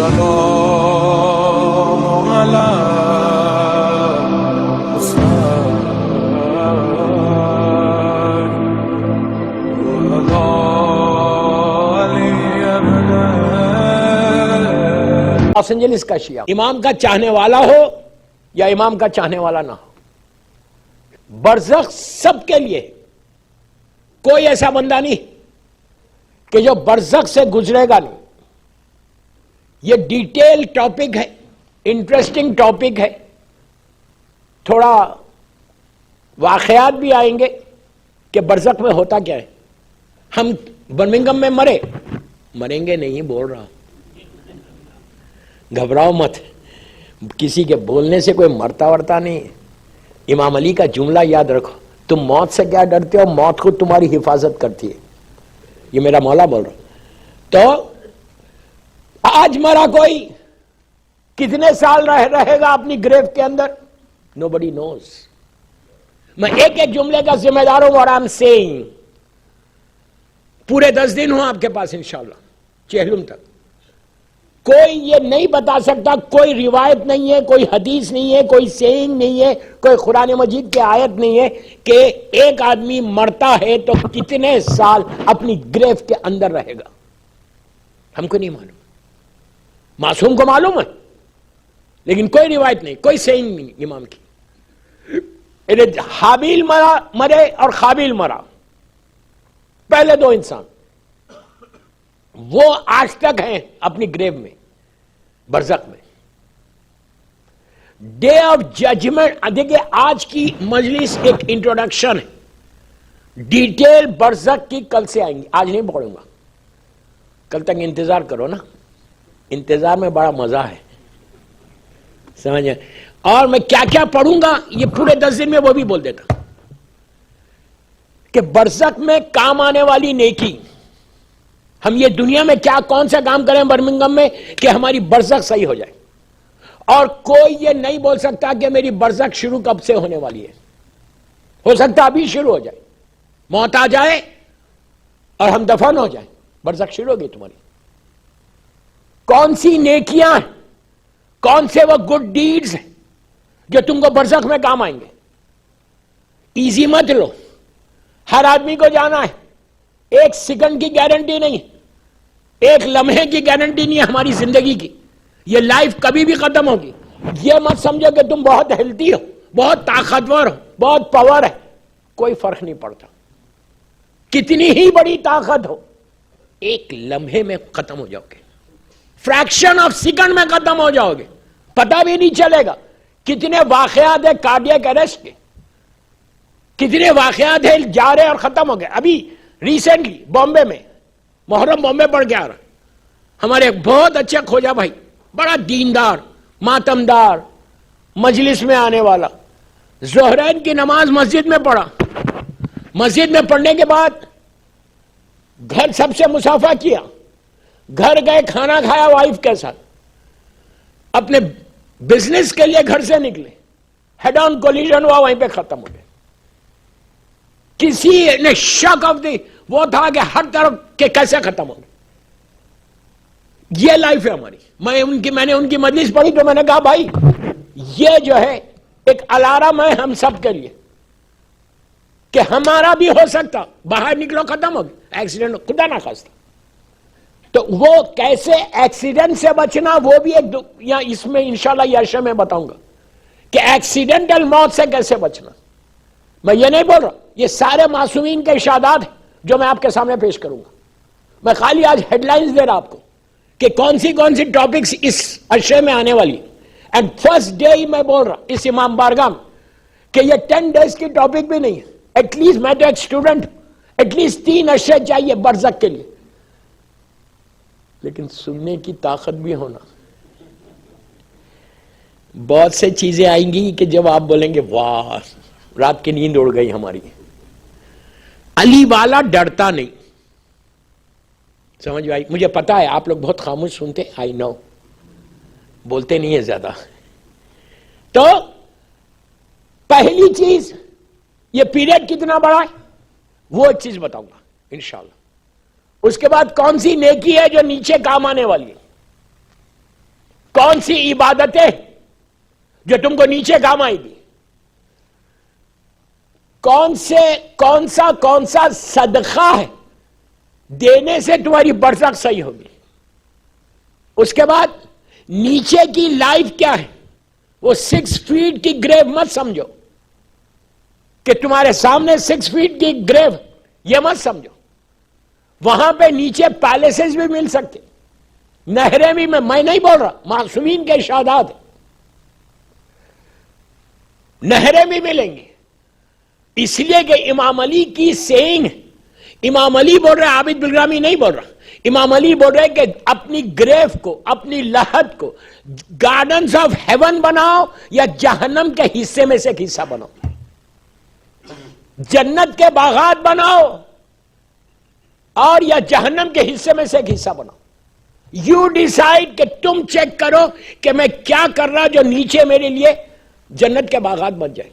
والسلام على Los Angeles کا شیعہ امام کا چاہنے والا ہو یا امام کا چاہنے والا نہ ہو، برزخ سب کے لیے، کوئی ایسا بندہ نہیں کہ جو برزخ سے گزرے گا نہیں۔ یہ ڈیٹیل ٹاپک ہے، انٹرسٹنگ ٹاپک ہے، تھوڑا واقعات بھی آئیں گے کہ برزخ میں ہوتا کیا ہے۔ ہم برمنگم میں مریں گے نہیں بول رہا، گھبراؤ مت، کسی کے بولنے سے کوئی مرتا ورتا نہیں ہے۔ امام علی کا جملہ یاد رکھو، تم موت سے کیا ڈرتے ہو، موت خود تمہاری حفاظت کرتی ہے، یہ میرا مولا بول رہا۔ تو آج مرا کوئی کتنے سال رہے گا اپنی گریو کے اندر، nobody knows۔ میں ایک ایک جملے کا ذمہ دار ہوں، what I'm saying۔ پورے 10 دن ہوں آپ کے پاس انشاءاللہ چہلم تک، کوئی یہ نہیں بتا سکتا، کوئی روایت نہیں ہے، کوئی حدیث نہیں ہے، کوئی سیئنگ نہیں ہے، کوئی قرآن مجید کی آیت نہیں ہے کہ ایک آدمی مرتا ہے تو کتنے سال اپنی گریو کے اندر رہے گا۔ ہم کو نہیں معلوم، معصوم کو معلوم ہے، لیکن کوئی روایت نہیں، کوئی سیئنگ نہیں امام کی۔ حابیل مرے اور قابیل مرا، پہلے دو انسان، وہ آج تک ہیں اپنی گریو میں، برزخ میں۔ ڈے آف ججمنٹ، دیکھیں آج کی مجلس ایک انٹروڈکشن ہے، ڈیٹیل برزخ کی کل سے آئیں گی، آج نہیں پڑھوں گا، کل تک انتظار کرو نا، انتظار میں بڑا مزہ ہے، سمجھے؟ اور میں کیا کیا پڑھوں گا یہ پورے 10 دن میں وہ بھی بول دیتا کہ برزخ میں کام آنے والی نیکی، ہم یہ دنیا میں کیا کون سا کام کریں برمنگم میں کہ ہماری برزخ صحیح ہو جائے۔ اور کوئی یہ نہیں بول سکتا کہ میری برزخ شروع کب سے ہونے والی ہے، ہو سکتا ابھی شروع ہو جائے، موت آ جائے اور ہم دفن ہو جائیں، برزخ شروع ہوگی تمہاری۔ کون سی نیکیاں ہیں، کون سے وہ گڈ ڈیڈز ہیں جو تم کو برزخ میں کام آئیں گے۔ ایزی مت لو، ہر آدمی کو جانا ہے، ایک سیکنڈ کی گارنٹی نہیں، ایک لمحے کی گارنٹی نہیں ہے ہماری زندگی کی، یہ لائف کبھی بھی ختم ہوگی۔ یہ مت سمجھو کہ تم بہت ہیلتھی ہو، بہت طاقتور ہو، بہت پاور ہے، کوئی فرق نہیں پڑتا، کتنی ہی بڑی طاقت ہو، ایک لمحے میں ختم ہو جاؤ گے، فریکشن آف سیکنڈ میں ختم ہو جاؤ گے، پتہ بھی نہیں چلے گا۔ کتنے واقعات ہیں کارڈیاک اریسٹ کے، کتنے واقعات ہیں جا رہے اور ختم ہو گئے۔ ابھی ریسنٹلی بامبے میں، محرم بامبے پڑھ کے آ رہا، ہمارے بہت اچھے کھوجا بھائی، بڑا دیندار، ماتمدار، مجلس میں آنے والا، ظہرین کی نماز مسجد میں پڑھا، مسجد میں پڑھنے کے بعد گھر سب سے مصافحہ کیا، گھر گئے کھانا کھایا وائف کے ساتھ، اپنے بزنس کے لیے گھر سے نکلے، ہیڈ آن کولیجن ہوا، وہیں پہ ختم ہو گئے۔ کسی نے شک آف دی وہ تھا کہ ہر طرف کہ کیسے ختم ہو گئے۔ یہ لائف ہے ہماری۔ میں نے ان کی مجلس پڑھی تو میں نے کہا بھائی یہ جو ہے ایک الارم ہے ہم سب کے لیے کہ ہمارا بھی ہو سکتا، باہر نکلو ختم ہو گئے، ایکسیڈنٹ خدا نہ خواستہ۔ تو وہ کیسے ایکسیڈنٹ سے بچنا، وہ بھی ایک اس میں انشاءاللہ یہ عرصے میں بتاؤں گا کہ ایکسیڈنٹل موت سے کیسے بچنا۔ میں یہ نہیں بول رہا، یہ سارے معصومین کے ارشادات ہیں جو میں آپ کے سامنے پیش کروں گا۔ میں خالی آج ہیڈ لائنز دے رہا آپ کو کہ کون سی ٹاپکس اس عرصے میں آنے والی، اینڈ فرسٹ ڈے ہی میں بول رہا اس امام بارگاہ میں کہ یہ 10 ڈیز کی ٹاپک بھی نہیں ہے، ایٹ لیسٹ میں تو ایک اسٹوڈنٹ، ایٹ لیسٹ 3 عرصے چاہیے برزخ کے لیے، لیکن سننے کی طاقت بھی ہونا۔ بہت سے چیزیں آئیں گی کہ جب آپ بولیں گے واہ رات کی نیند اڑ گئی ہماری۔ علی والا ڈرتا نہیں، سمجھ آئی؟ مجھے پتا ہے آپ لوگ بہت خاموش سنتے، آئی نو، بولتے نہیں ہے زیادہ۔ تو پہلی چیز، یہ پیریڈ کتنا بڑا ہے وہ ایک چیز بتاؤں گا انشاءاللہ۔ اس کے بعد کون سی نیکی ہے جو نیچے کام آنے والی ہے، کون سی عبادتیں جو تم کو نیچے کام آئے گی؟ کون سا صدقہ ہے دینے سے تمہاری برزخ صحیح ہوگی؟ اس کے بعد نیچے کی لائف کیا ہے؟ وہ 6 فیٹ کی گریو مت سمجھو کہ تمہارے سامنے 6 فیٹ کی گریو، یہ مت سمجھو. وہاں پہ نیچے پیلیسز بھی مل سکتے، نہریں بھی. میں نہیں بول رہا، معصومین کے ارشادات ہیں. نہریں بھی ملیں گی، اس لیے کہ امام علی کی سینگ، امام علی بول رہے، عابد بلرامی نہیں بول رہا. امام علی بول رہے کہ اپنی گریف کو، اپنی لحد کو گارڈنز آف ہیون بناؤ یا جہنم کے حصے میں سے ایک حصہ بناؤ. جنت کے باغات بناؤ اور یا جہنم کے حصے میں سے ایک حصہ بناؤ. یو ڈیسائیڈ کہ تم چیک کرو کہ میں کیا کر رہا جو نیچے میرے لیے جنت کے باغات بن جائے.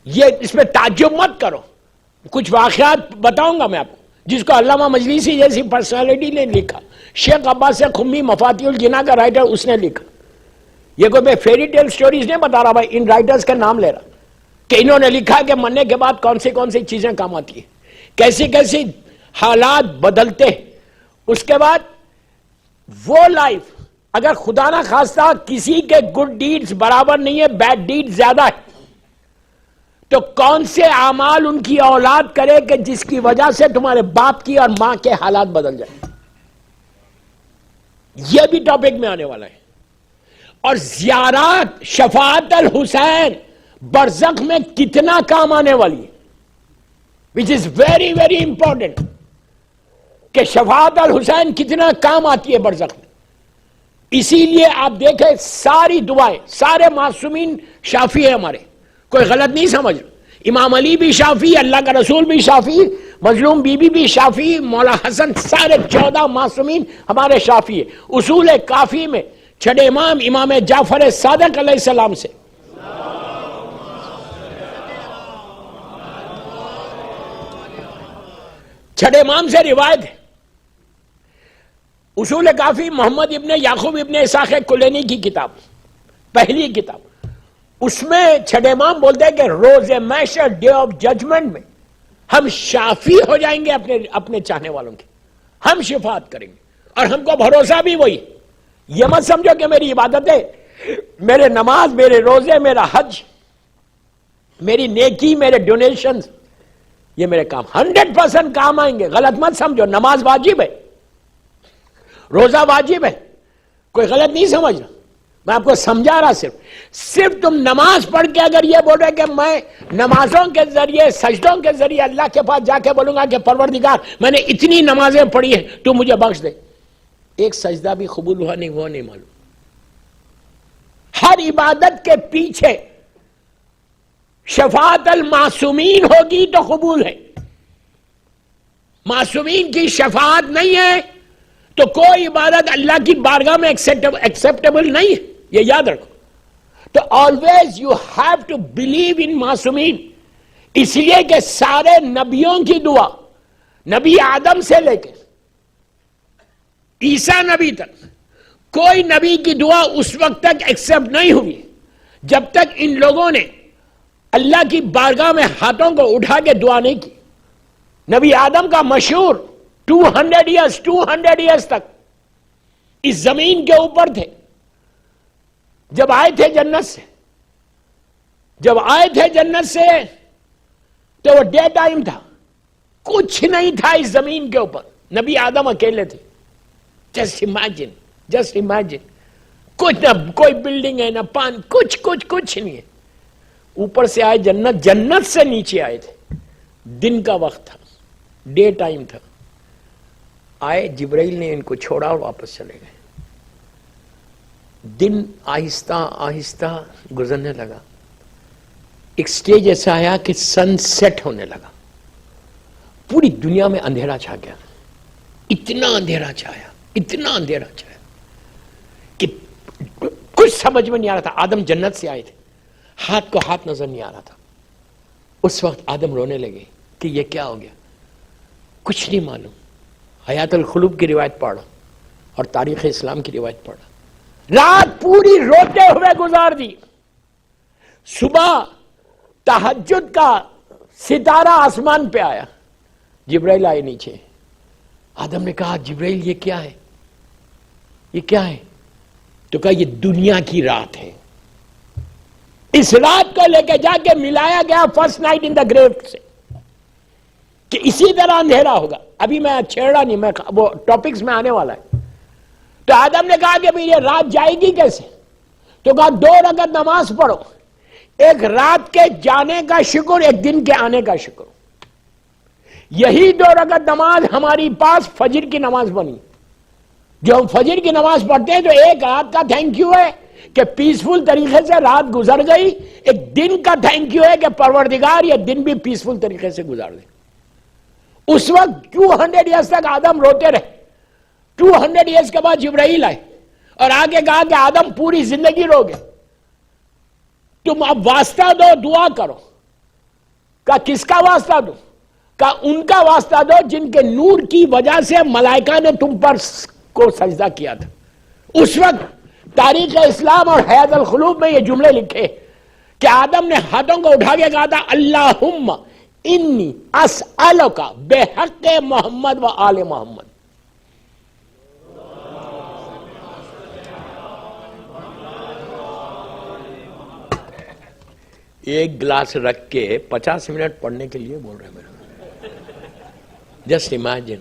یہ اس میں تعجب مت کرو. کچھ واقعات بتاؤں گا میں آپ کو جس کو علامہ مجلسی جیسی پرسنالٹی نے لکھا. شیخ عباس خمی مفاتیح الجنا کا رائٹر، اس نے لکھا. یہ کوئی میں فیری ٹیل سٹوریز نہیں بتا رہا بھائی، ان رائٹرز کا نام لے رہا کہ انہوں نے لکھا کہ مرنے کے بعد کون سی چیزیں کام آتی ہیں، کیسی حالات بدلتے ہیں. اس کے بعد وہ لائف اگر خدا نہ خواستہ کسی کے گڈ ڈیڈز برابر نہیں ہے، بیڈ ڈیڈز زیادہ ہے، تو کون سے اعمال ان کی اولاد کرے کہ جس کی وجہ سے تمہارے باپ کی اور ماں کے حالات بدل جائیں. یہ بھی ٹاپک میں آنے والا ہے. اور زیارات شفاعت الحسین برزخ میں کتنا کام آنے والی ہے، which is very very important کہ شفاعت الحسین کتنا کام آتی ہے برزخ میں. اسی لیے آپ دیکھیں ساری دعائیں، سارے معصومین شافی ہیں ہمارے، کوئی غلط نہیں سمجھ. امام علی بھی شافی، اللہ کا رسول بھی شافی، مظلوم بی بی بھی شافی، مولا حسن، سارے 14 معصومین ہمارے شافی ہیں. اصول کافی میں چھٹے امام جعفر صادق علیہ السلام سے چھٹے امام سے روایت ہے. اصول کافی محمد ابن یعقوب ابن اسحاق کلینی کی کتاب، پہلی کتاب. اس میں چھٹے امام بولتے ہیں کہ روز محشر، ڈے آف ججمنٹ میں ہم شافی ہو جائیں گے اپنے چاہنے والوں کے. ہم شفاعت کریں گے اور ہم کو بھروسہ بھی وہی. یہ مت سمجھو کہ میری عبادتیں، میرے نماز، میرے روزے، میرا حج، میری نیکی، میرے ڈونیشنز، یہ میرے کام 100% کام آئیں گے. غلط مت سمجھو. نماز واجب ہے، روزہ واجب ہے، کوئی غلط نہیں سمجھ رہا. میں آپ کو سمجھا رہا. صرف تم نماز پڑھ کے اگر یہ بول رہے کہ میں نمازوں کے ذریعے، سجدوں کے ذریعے اللہ کے پاس جا کے بولوں گا کہ پروردگار میں نے اتنی نمازیں پڑھی ہیں تو مجھے بخش دے، ایک سجدہ بھی قبول ہوا نہیں، وہ نہیں معلوم. ہر عبادت کے پیچھے شفاعت المعصومین ہوگی تو قبول ہے. معصومین کی شفاعت نہیں ہے تو کوئی عبادت اللہ کی بارگاہ میں ایکسیپٹیبل نہیں ہے. یہ یاد رکھو. تو always you have to believe in معصومین. اس لیے کہ سارے نبیوں کی دعا، نبی آدم سے لے کے عیسیٰ نبی تک، کوئی نبی کی دعا اس وقت تک ایکسیپٹ نہیں ہوئی جب تک ان لوگوں نے اللہ کی بارگاہ میں ہاتھوں کو اٹھا کے دعا نہیں کی. نبی آدم کا مشہور 200 ایئرز تک اس زمین کے اوپر تھے. جب آئے تھے جنت سے تو وہ ڈے ٹائم تھا، کچھ نہیں تھا اس زمین کے اوپر. نبی آدم اکیلے تھے. جسٹ امیجن کچھ نہ، کوئی بلڈنگ ہے نہ پان، کچھ نہیں ہے. اوپر سے آئے جنت سے نیچے آئے تھے. دن کا وقت تھا، ڈے ٹائم تھا. آئے جبرائیل نے ان کو چھوڑا اور واپس چلے گئے. دن آہستہ آہستہ گزرنے لگا. ایک سٹیج ایسا آیا کہ سن سیٹ ہونے لگا. پوری دنیا میں اندھیرا چھا گیا. اتنا اندھیرا چھایا کہ کچھ سمجھ میں نہیں آ رہا تھا. آدم جنت سے آئے تھے، ہاتھ کو ہاتھ نظر نہیں آ رہا تھا. اس وقت آدم رونے لگے کہ یہ کیا ہو گیا، کچھ نہیں معلوم. حیات القلوب کی روایت پڑھا اور تاریخ اسلام کی روایت پڑھا. رات پوری روتے ہوئے گزار دی. صبح تہجد کا ستارہ آسمان پہ آیا, جبرائیل آئے نیچے. آدم نے کہا جبرائیل یہ کیا ہے, یہ کیا ہے؟ تو کہا یہ دنیا کی رات ہے. اس رات کو لے کے جا کے ملایا گیا فرسٹ نائٹ ان دا گریو سے کہ اسی طرح اندھیرا ہوگا. ابھی میں چھیڑا نہیں, میں وہ ٹاپکس میں آنے والا ہے. تو آدم نے کہا کہ یہ رات جائے گی کیسے؟ تو کہا 2 رکعت نماز پڑھو, ایک رات کے جانے کا شکر, ایک دن کے آنے کا شکر. یہی 2 رکعت نماز ہماری پاس فجر کی نماز بنی. جو ہم فجر کی نماز پڑھتے ہیں تو ایک رات کا تھینک یو ہے کہ پیسفل طریقے سے رات گزر گئی, ایک دن کا تھینک یو ہے کہ پروردگار یہ دن بھی پیسفل طریقے سے گزار دے. اس وقت 200 ایئرز تک آدم روتے رہے. 200 ایئرز کے بعد جبرائیل آئے اور آگے کہا کہ آدم پوری زندگی رو گے, تم اب واسطہ دو, دعا کرو. کہا کس کا واسطہ دو؟ کہا ان کا واسطہ دو جن کے نور کی وجہ سے ملائکہ نے تم پر کو سجدہ کیا تھا. اس وقت تاریخ اسلام اور حیات القلوب میں یہ جملے لکھے کہ آدم نے ہاتھوں کو اٹھا کے کہا تھا اللہم انی اسألک بحق محمد و آل محمد. ایک گلاس رکھ کے 50 منٹ پڑھنے کے لیے بول رہے ہیں میرے. Just imagine.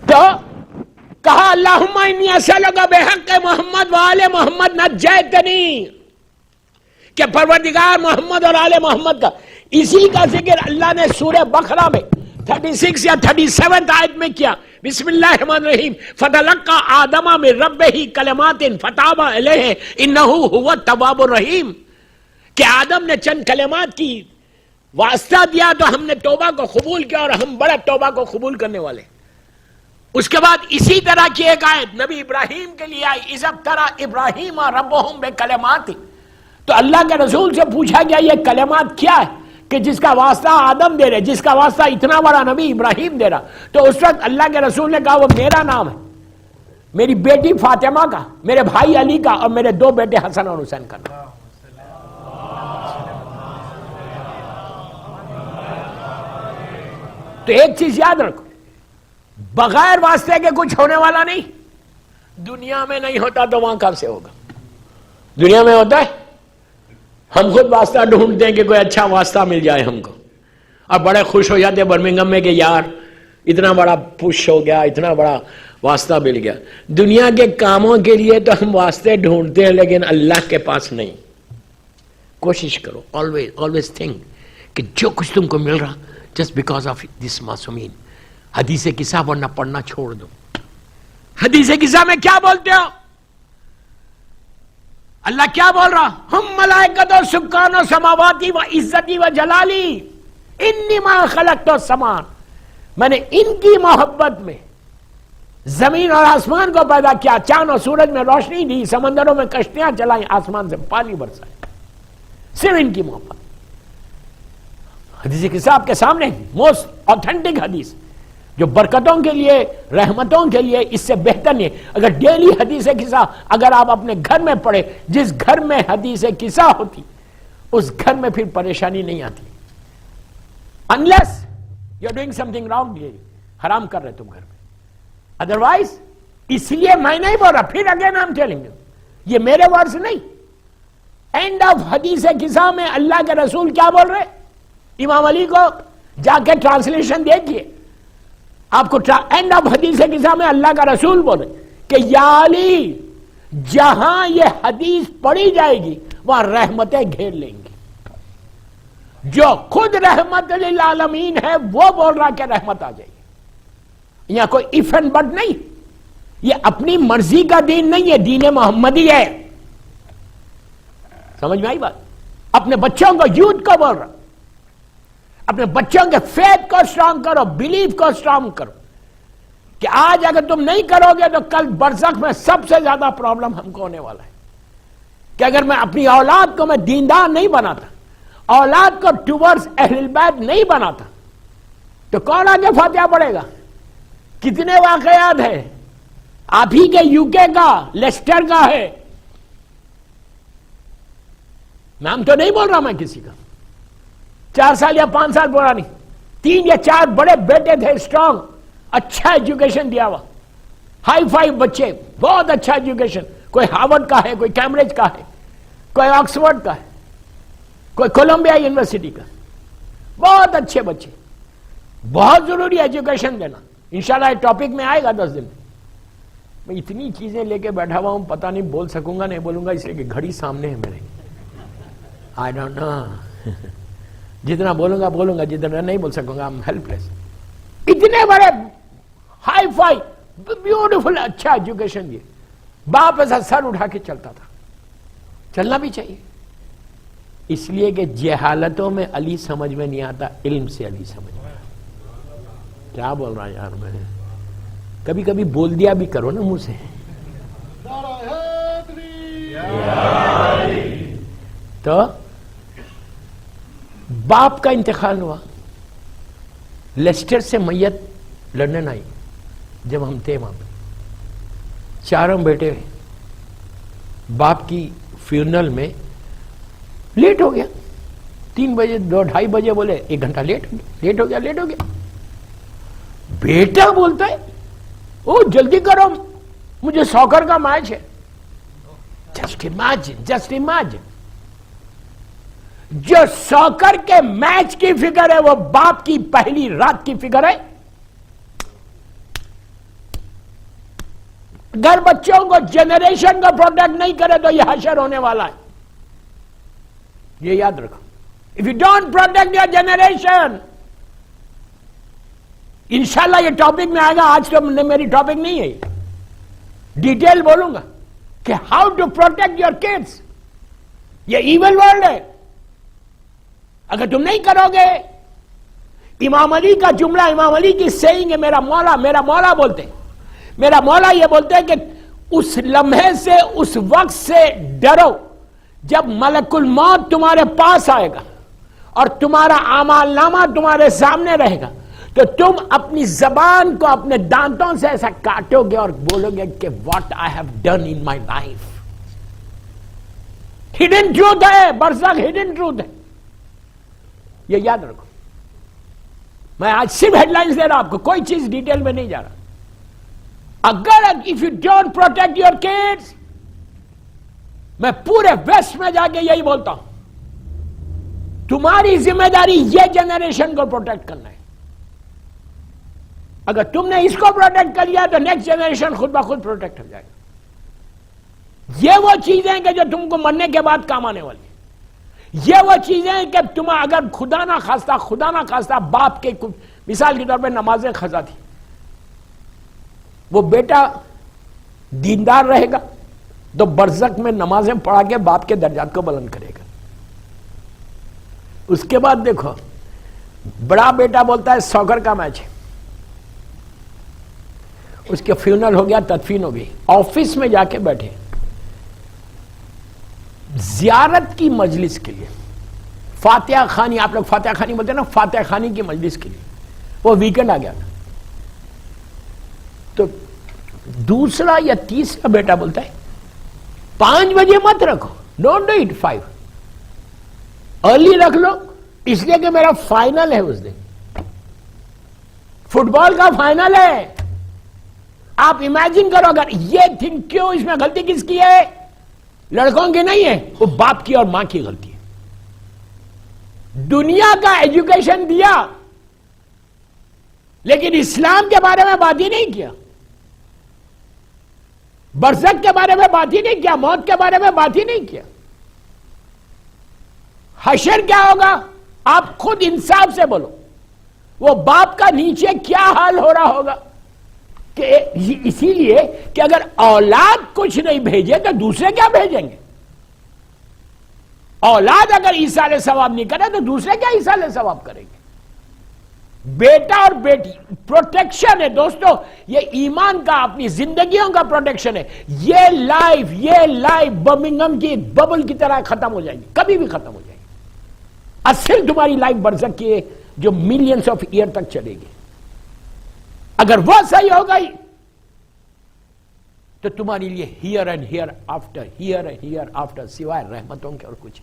تو کہا اللہم انی اسألک بحق محمد و آل محمد نجیتنی, کہ پروردگار محمد اور آل محمد کا. اسی کا ذکر اللہ نے سورہ بقرہ میں 36 یا 37 آیت میں کیا. بسم اللہ الرحمن الرحیم فتلقى آدم من ربہ کلمات فتاب علیہ انہ هو التواب الرحیم, کہ آدم نے چند کلمات کی واسطہ دیا تو ہم نے توبہ کو قبول کیا اور ہم بڑا توبہ کو قبول کرنے والے. اس کے بعد اسی طرح کی ایک آیت نبی ابراہیم کے لیے آئی اذ ابتلى ابراہیم ربہ بکلمات. تو اللہ کے رسول سے پوچھا گیا یہ کلمات کیا ہے کہ جس کا واسطہ آدم دے رہے, جس کا واسطہ اتنا بڑا نبی ابراہیم دے رہا. تو اس وقت اللہ کے رسول نے کہا وہ میرا نام ہے, میری بیٹی فاطمہ کا, میرے بھائی علی کا اور میرے 2 بیٹے حسن اور حسین کا نام. تو ایک چیز یاد رکھو, بغیر واسطے کے کچھ ہونے والا نہیں. دنیا میں نہیں ہوتا تو وہاں کب سے ہوگا؟ دنیا میں ہوتا ہے, ہم خود واسطہ ڈھونڈتے ہیں کہ کوئی اچھا واسطہ مل جائے ہم کو, اور بڑے خوش ہو جاتے ہیں برمنگم میں کہ یار اتنا بڑا پش ہو گیا, اتنا بڑا واسطہ مل گیا. دنیا کے کاموں کے لیے تو ہم واسطے ڈھونڈتے ہیں لیکن اللہ کے پاس نہیں. کوشش کرو always think کہ جو کچھ تم کو مل رہا just because of this معصومین. حدیث قصہ ورنہ پڑھنا چھوڑ دو. حدیث قصہ میں کیا بولتے ہو؟ اللہ کیا بول رہا؟ ہم ملائکت و سکان و سماواتی و عزتی و جلالی انی ما خلقت السمان, میں نے ان کی محبت میں زمین اور آسمان کو پیدا کیا, چاند اور سورج میں روشنی دی, سمندروں میں کشتیاں چلائیں, آسمان سے پانی برسائے, صرف ان کی محبت. حدیث قصہ آپ کے سامنے موسٹ آتھینٹک حدیث جو برکتوں کے لیے, رحمتوں کے لیے اس سے بہتر نہیں. اگر ڈیلی حدیث قصہ اگر آپ اپنے گھر میں پڑھے, جس گھر میں حدیث قصہ ہوتی اس گھر میں پھر پریشانی نہیں آتی. unless you are doing something wrong, حرام کر رہے تم گھر میں. ادروائز اس لیے میں نہیں بول رہا, پھر اگین I'm telling you, یہ میرے ورڈز نہیں. اینڈ آف حدیث قصہ میں اللہ کے رسول کیا بول رہے؟ امام علی کو جا کے ٹرانسلیشن دیکھیے آپ کو. اینڈ آف حدیث قصہ میں اللہ کا رسول بولے کہ یا علی جہاں یہ حدیث پڑھی جائے گی وہاں رحمتیں گھیر لیں گی. جو خود رحمت للعالمین ہے وہ بول رہا کہ رحمت آ جائے گی. یہاں کوئی اف اینڈ بٹ نہیں, یہ اپنی مرضی کا دین نہیں ہے, دین محمدی ہے. سمجھ میں آئی بات؟ اپنے بچوں کو, یوتھ کو بول رہا, اپنے بچوں کے فیتھ کو اسٹرانگ کرو, بلیف کو اسٹرانگ کرو کہ آج اگر تم نہیں کرو گے تو کل برزخ میں سب سے زیادہ پرابلم ہم کو ہونے والا ہے. کہ اگر میں اپنی اولاد کو میں دیندار نہیں بناتا اولاد کو ٹورڈز اہل البیت نہیں بناتا تو کون آگے فاتحہ پڑھے گا؟ کتنے واقعات ہیں، آپ ہی کے یو کے کا، لیسٹر کا ہے، نام تو نہیں بول رہا میں کسی کا، 4 سال یا 5 سال پرانی، 3 یا 4 بڑے بیٹے تھے، اسٹرانگ، اچھا ایجوکیشن دیا ہوا، ہائی فائی بچے، بہت اچھا ایجوکیشن، کوئی ہارورڈ کا ہے، کوئی کیمبرج کا ہے، کوئی آکسفورڈ کا ہے، کوئی کولمبیا یونیورسٹی کا، بہت اچھے بچے. بہت ضروری ایجوکیشن دینا، انشاءاللہ یہ ٹاپک میں آئے گا 10 دن میں. اتنی چیزیں لے کے بیٹھا ہوا ہوں، پتہ نہیں بول سکوں گا نہیں بولوں گا، اس لیے کہ گھڑی سامنے ہے میرے. I don't know. جتنا بولوں گا، جتنا نہیں بول سکوں گا. I'm helpless. اتنے بڑے ہائی فائی بیوٹیفل اچھا ایجوکیشن دیے، باپ ایسا سر اٹھا کے چلتا تھا. چلنا بھی چاہیے، اس لیے کہ جہالتوں میں علی سمجھ میں نہیں آتا، علم سے علی سمجھ میں آتا. کیا بول رہا یار میں، کبھی کبھی بول دیا بھی کرو نا منہ سے. تو باپ کا انتقال ہوا، لیسٹر سے میت لندن آئی، جب ہم تھے وہاں پہ 4 بیٹے. باپ کی فیونرل میں لیٹ ہو گیا، 3 بجے 2-2:30 بجے بولے 1 گھنٹہ لیٹ ہو گیا. بیٹا بولتا ہے او جلدی کرو مجھے ساکر کا میچ ہے. جسٹ امیجن جو ساکر کے میچ کی فکر ہے وہ باپ کی پہلی رات کی فکر ہے. اگر بچوں کو جنریشن کو پروٹیکٹ نہیں کرے تو یہ حشر ہونے والا ہے، یہ یاد رکھو. If you don't protect your generation، انشاءاللہ یہ ٹاپک میں آئے گا. آج تو میری ٹاپک نہیں ہے، ڈیٹیل بولوں گا کہ how to protect your kids. یہ ایول ورلڈ ہے، اگر تم نہیں کرو گے. امام علی کا جملہ، امام علی کی سیئنگ ہے، میرا مولا بولتے ہیں، میرا مولا یہ بولتے ہیں کہ اس لمحے سے، اس وقت سے ڈرو جب ملک الموت تمہارے پاس آئے گا اور تمہارا اعمال نامہ تمہارے سامنے رہے گا تو تم اپنی زبان کو اپنے دانتوں سے ایسا کاٹو گے اور بولو گے کہ what I have done in my life. Hidden truth ہے، برزخ ہڈن ٹروتھ ہے، یہ یاد رکھو. میں آج صرف ہیڈ لائنز دے رہا آپ کو، کوئی چیز ڈیٹیل میں نہیں جا رہا. اگر if you don't protect your kids، میں پورے ویسٹ میں جا کے یہی بولتا ہوں، تمہاری ذمہ داری یہ جنریشن کو پروٹیکٹ کرنا ہے. اگر تم نے اس کو پروٹیکٹ کر لیا تو نیکسٹ جنریشن خود بخود پروٹیکٹ ہو جائے گا. یہ وہ چیزیں کہ جو تم کو مرنے کے بعد کام آنے والی. یہ وہ چیزیں کہ تم اگر خدا نہ خواستہ باپ کے مثال کے طور پہ نمازیں قضا تھی، وہ بیٹا دیندار رہے گا تو برزخ میں نمازیں پڑھا کے باپ کے درجات کو بلند کرے گا. اس کے بعد دیکھو، بڑا بیٹا بولتا ہے ساکر کا میچ ہے، اس کے فیونرل ہو گیا، تدفین ہو گئی، آفس میں جا کے بیٹھے زیارت کی مجلس کے لیے، فاتحہ خوانی، آپ لوگ فاتحہ خوانی بولتے ہیں نا، فاتحہ خوانی کی مجلس کے لیے. وہ ویکنڈ آ گیا تھا تو دوسرا یا تیسرا بیٹا بولتا ہے 5 بجے مت رکھو، ڈونٹ ڈو اٹ 5، ارلی رکھ لو، اس لیے کہ میرا فائنل ہے اس دن، فٹ بال کا فائنل ہے. آپ امیجن کرو اگر یہ تھنگ، کیوں اس میں غلطی کس کی ہے؟ لڑکوں کی نہیں ہے، وہ باپ کی اور ماں کی غلطی ہے. دنیا کا ایجوکیشن دیا لیکن اسلام کے بارے میں بات ہی نہیں کیا، برزخ کے بارے میں بات ہی نہیں کیا، موت کے بارے میں بات ہی نہیں کیا. حشر کیا ہوگا؟ آپ خود انصاف سے بولو، وہ باپ کا نیچے کیا حال ہو رہا ہوگا. کہ اسی لیے کہ اگر اولاد کچھ نہیں بھیجے تو دوسرے کیا بھیجیں گے؟ اولاد اگر ایصال ثواب نہیں کرے تو دوسرے کیا ایصال ثواب کریں گے؟ بیٹا اور بیٹی پروٹیکشن ہے دوستو، یہ ایمان کا، اپنی زندگیوں کا پروٹیکشن ہے. یہ لائف برمنگھم کی ببل کی طرح ختم ہو جائے گی، کبھی بھی ختم ہو جائے گی. اصل تمہاری لائف برزخ کی ہے جو ملینز آف ایئر تک چلے گی. اگر وہ صحیح ہو گئی تو تمہاری لیے ہیئر اینڈ ہیئر آفٹر سوائے رحمتوں کے اور کچھ.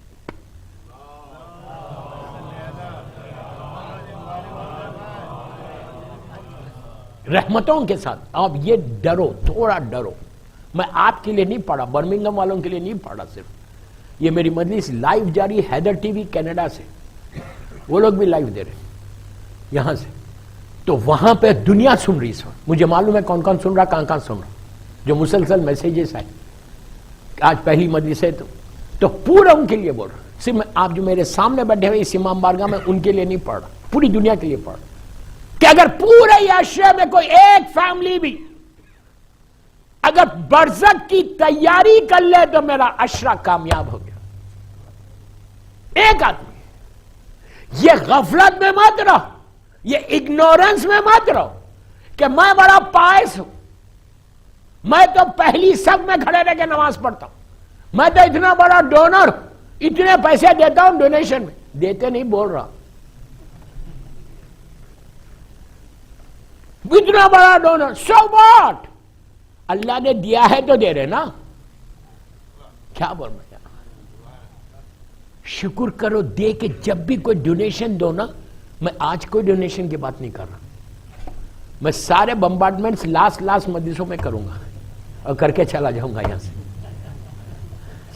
رحمتوں کے ساتھ آپ یہ ڈرو, تھوڑا ڈرو. میں آپ کے لیے نہیں پڑھا, برمنگھم والوں کے لیے نہیں پڑھا, صرف یہ میری مجلس لائیو جاری حیدر ٹی وی کینیڈا سے, وہ لوگ بھی لائیو دے رہے ہیں یہاں سے. تو وہاں پہ دنیا سن رہی اس وقت, مجھے معلوم ہے کون کون سن رہا, کہاں سن رہا, جو مسلسل میسیجز آئے آج پہلی مجلس ہے تو پورا ان کے لیے بول رہا. صرف آپ جو میرے سامنے بیٹھے ہوئے اس امام بارگاہ میں ان کے لیے نہیں پڑھ رہا, پوری دنیا کے لیے پڑھ رہا کہ اگر پورے عشرے میں کوئی ایک فیملی بھی اگر برزخ کی تیاری کر لے تو میرا عشرہ کامیاب ہو گیا. ایک آدمی. یہ غفلت میں مت رہو, یہ اگنورنس میں مت رہو کہ میں بڑا پائس ہوں, میں تو پہلی صف میں کھڑے رہ کے نماز پڑھتا ہوں, میں تو اتنا بڑا ڈونر ہوں, اتنے پیسے دیتا ہوں ڈونیشن میں. دیتے نہیں بول رہا, اتنا بڑا ڈونر, سو واٹ, اللہ نے دیا ہے تو دے رہے نا, کیا بول رہے. شکر کرو دے کے. جب بھی کوئی ڈونیشن دو نا, میں آج کوئی ڈونیشن کی بات نہیں کر رہا, میں سارے بمبارڈمنٹس لاسٹ مجلسوں میں کروں گا اور کر کے چلا جاؤں گا یہاں سے.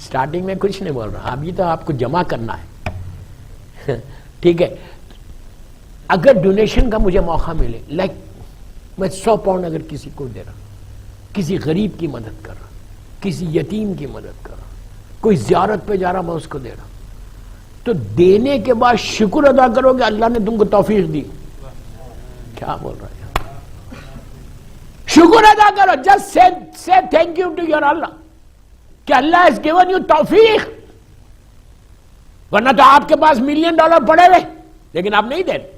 سٹارٹنگ میں کچھ نہیں بول رہا, ابھی تو آپ کو جمع کرنا ہے. ٹھیک ہے, اگر ڈونیشن کا مجھے موقع ملے, لائک میں 100 پاؤنڈ اگر کسی کو دے رہا, کسی غریب کی مدد کر رہا, کسی یتیم کی مدد کر رہا, کوئی زیارت پہ جا رہا میں اس کو دے رہا, تو دینے کے بعد شکر ادا کرو کہ اللہ نے تم کو توفیق دی. کیا بول رہا ہے, شکر ادا کرو. Just say thank you to your Allah کہ اللہ has given you توفیق. ورنہ تو آپ کے پاس $1 ملین پڑے ہوئے لیکن آپ نہیں دے رہے.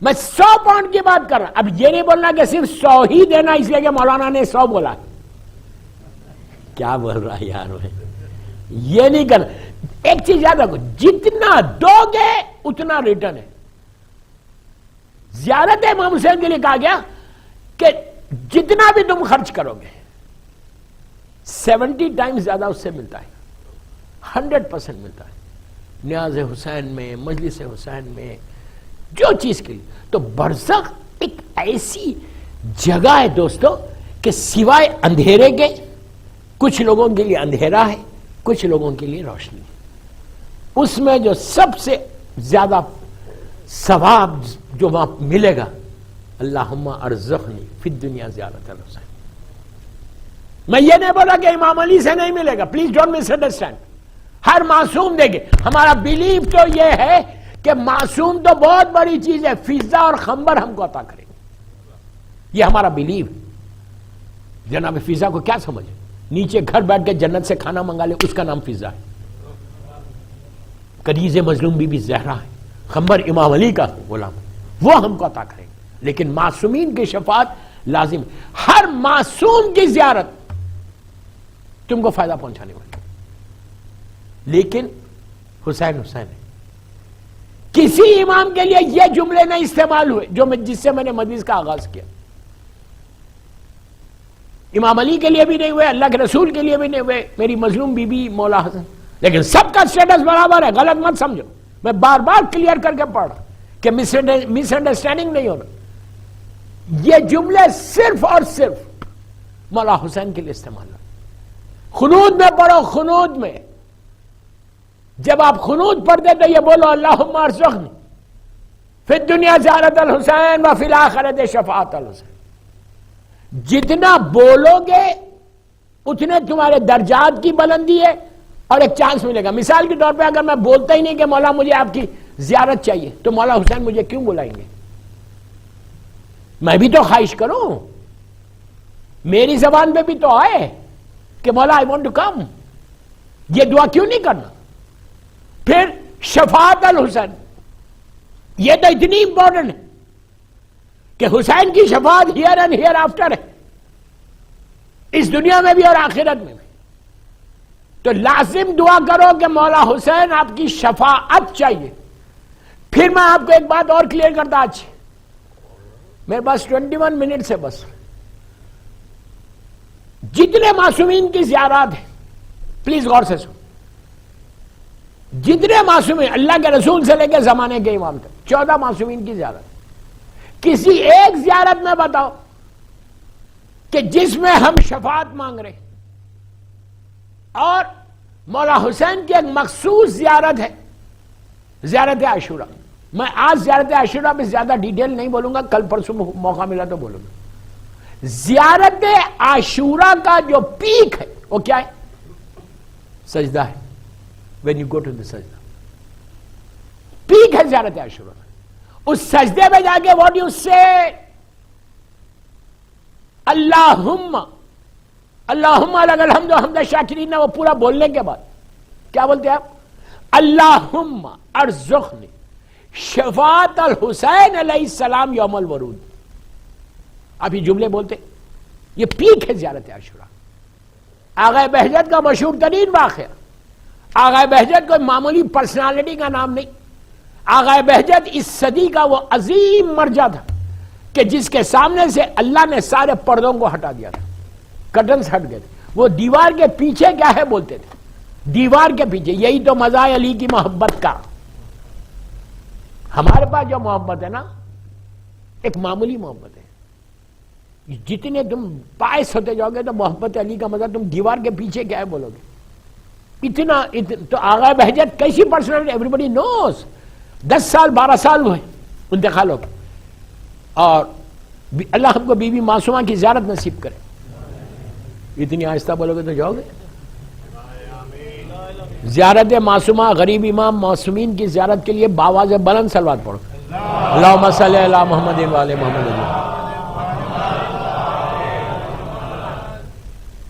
میں 100 پاؤنڈ کی بات کر رہا. اب یہ نہیں بولنا کہ صرف 100 ہی دینا اس لیے کہ مولانا نے 100 بولا. کیا بول رہا ہے یار, میں یہ نہیں کرنا. ایک چیز یاد رکھو, جتنا دو گے اتنا ریٹرن ہے. زیارت امام حسین کے لیے کہا گیا کہ جتنا بھی تم خرچ کرو گے 70 ٹائمز زیادہ اس سے ملتا ہے, 100% ملتا ہے. نیاز حسین میں, مجلس حسین میں, جو چیز کے لیے. تو برزخ ایک ایسی جگہ ہے دوستو کہ سوائے اندھیرے کے, کچھ لوگوں کے لیے اندھیرا ہے, کچھ لوگوں کے لیے روشنی. اس میں جو سب سے زیادہ ثواب جو وہاں ملے گا, اللہم ارزقنی فی الدنیا زیارت الحسین. میں یہ نہیں بولا کہ امام علی سے نہیں ملے گا, پلیز ڈونٹ مس انڈرسٹینڈ. ہر معصوم دے گے. ہمارا بیلیف تو یہ ہے کہ معصوم تو بہت بڑی چیز ہے, فضا اور خمبر ہم کو عطا کریں گے, یہ ہمارا بیلیف. جناب فضا کو کیا سمجھے, نیچے گھر بیٹھ کے جنت سے کھانا منگا لے, اس کا نام فضا ہے. کنیز مظلوم بی بی زہرا ہے, خمبر امام علی کا غلام, وہ ہم کو عطا کریں گے. لیکن معصومین کی شفاعت لازم. ہر معصوم کی زیارت تم کو فائدہ پہنچانے والی. لیکن حسین ہے. کسی امام کے لیے یہ جملے نہیں استعمال ہوئے جس سے میں نے مجلس کا آغاز کیا. امام علی کے لیے بھی نہیں ہوئے, اللہ کے رسول کے لیے بھی نہیں ہوئے, میری مظلوم بی بی مولا حسن. لیکن سب کا سٹیٹس برابر ہے, غلط مت سمجھو. میں بار بار کلیئر کر کے پڑھ رہا کہ مس انڈرسٹینڈنگ نہیں ہونا. یہ جملے صرف اور صرف مولا حسین کے لیے استعمال ہو. خنود میں پڑھو, خنود میں جب آپ خنود پڑھتے تو یہ بولو اللہم ارزقنی فی الدنیا زیارت الحسین و فی الآخرت شفاعت الحسین. جتنا بولو گے اتنے تمہارے درجات کی بلندی ہے اور ایک چانس ملے گا. مثال کے طور پہ اگر میں بولتا ہی نہیں کہ مولا مجھے آپ کی زیارت چاہیے, تو مولا حسین مجھے کیوں بلائیں گے؟ میں بھی تو خواہش کروں, میری زبان پہ بھی تو آئے کہ مولا آئی وانٹ ٹو کم. یہ دعا کیوں نہیں کرنا؟ پھر شفاعت الحسین, یہ تو اتنی امپورٹنٹ ہے کہ حسین کی شفاعت ہیئر اینڈ ہیئر آفٹر ہے, اس دنیا میں بھی اور آخرت میں بھی. تو لازم دعا کرو کہ مولا حسین آپ کی شفاعت چاہیے. پھر میں آپ کو ایک بات اور کلیئر کرتا آج، میرے پاس 21 منٹ سے بس. جتنے معصومین کی زیارات ہیں پلیز غور سے سن، جتنے معصومین اللہ کے رسول سے لے کے زمانے کے امام تک 14 معصومین کی زیارت، کسی ایک زیارت میں بتاؤ کہ جس میں ہم شفاعت مانگ رہے ہیں. اور مولا حسین کی ایک مخصوص زیارت ہے، زیارت عاشورہ. میں آج زیارت عاشورہ پہ زیادہ ڈیٹیل نہیں بولوں گا، کل پرسوں موقع ملا تو بولوں گا. زیارت عاشورہ کا جو پیک ہے وہ کیا ہے؟ سجدہ ہے. when you go to the سجدہ پیک ہے زیارت عاشورہ. اس سجدے میں جا کے what you say اللہم اللہم لک الحمد حمد الشاکرین، وہ پورا بولنے کے بعد کیا بولتے ہیں آپ؟ اللہم ارزقنی شفاعت الحسین علیہ السلام یوم الورود. آپ یہ جملے بولتے، یہ پیک ہے زیارت عاشورہ. آغا بہجت کا مشہور ترین واقعہ، آغا بہجت کوئی معمولی پرسنالٹی کا نام نہیں. آغا بہجت اس صدی کا وہ عظیم مرجع تھا کہ جس کے سامنے سے اللہ نے سارے پردوں کو ہٹا دیا تھا، کرٹنز ہٹ گئے تھے. وہ دیوار کے پیچھے کیا ہے بولتے تھے، دیوار کے پیچھے. یہی تو مزہ ہے علی کی محبت کا. ہمارے پاس جو محبت ہے نا ایک معمولی محبت ہے. جتنے تم پائس ہوتے جاؤ گے تو محبت علی کا مزہ تم دیوار کے پیچھے کیا ہے بولو گے. اتنا تو آغا بہجت کیسی پرسنالٹی ایوری بڈی نوز. 10 سال 12 سال ہوئے انتقال ہو گئے. اور اللہ ہم کو بی بی معصومہ کی زیارت نصیب کرے. اتنی آہستہ بولو گے تو جاؤ گے. زیارت معصومہ غریب امام معصومین کی زیارت کے لیے باواز بلند صلوات پڑھو. اللہم صلی علی محمد وعلی محمد.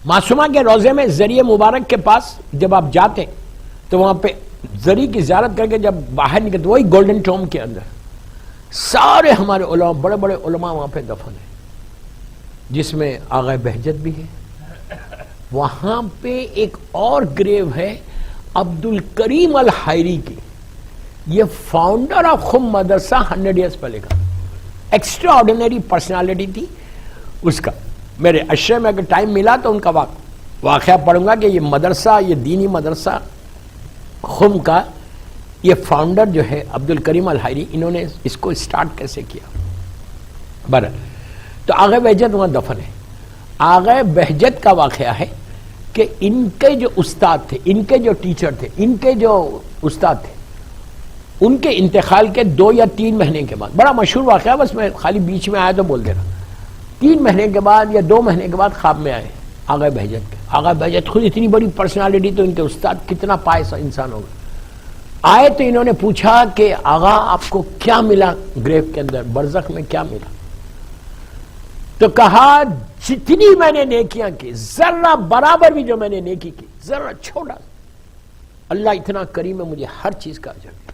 معصومہ کے روضے میں ذریعہ مبارک کے پاس جب آپ جاتے تو وہاں پہ ذریعہ کی زیارت کر کے جب باہر نکلتے وہی گولڈن ٹوم کے اندر سارے ہمارے علماء بڑے بڑے علماء وہاں پہ دفن ہیں، جس میں آغا بہجت بھی ہے. وہاں پہ ایک اور گریو ہے عبد الکریم الحائری کی. یہ فاؤنڈر آف خم مدرسہ 100 ایئرس پہلے کا ایکسٹرا آرڈینری پرسنالٹی تھی. اس کا میرے اشرے میں اگر ٹائم ملا تو ان کا واقعہ پڑھوں گا کہ یہ مدرسہ، یہ دینی مدرسہ خم کا یہ فاؤنڈر جو ہے عبد الکریم الحائری، انہوں نے اس کو سٹارٹ کیسے کیا. برحال تو آغا بہجت وہاں دفن ہے. آغا بہجت کا واقعہ ہے کہ ان کے جو استاد تھے، ان کے جو ٹیچر تھے، ان کے جو استاد تھے، ان کے انتقال کے 2 یا 3 مہینے کے بعد، بڑا مشہور واقعہ، بس میں خالی بیچ میں آیا تو بول دے رہا. 3 مہینے کے بعد یا 2 مہینے کے بعد خواب میں آئے آغا بہجت کے. آغا بہجت خود اتنی بڑی پرسنالٹی تو ان کے استاد کتنا پائس انسان ہوگا. آئے تو انہوں نے پوچھا کہ آغا آپ کو کیا ملا گریو کے اندر، برزخ میں کیا ملا؟ تو کہا جتنی میں نے نیکیاں کی ذرہ برابر بھی جو میں نے نیکی کی ذرہ چھوڑا، اللہ اتنا کریم ہے مجھے ہر چیز کا اجر دیا.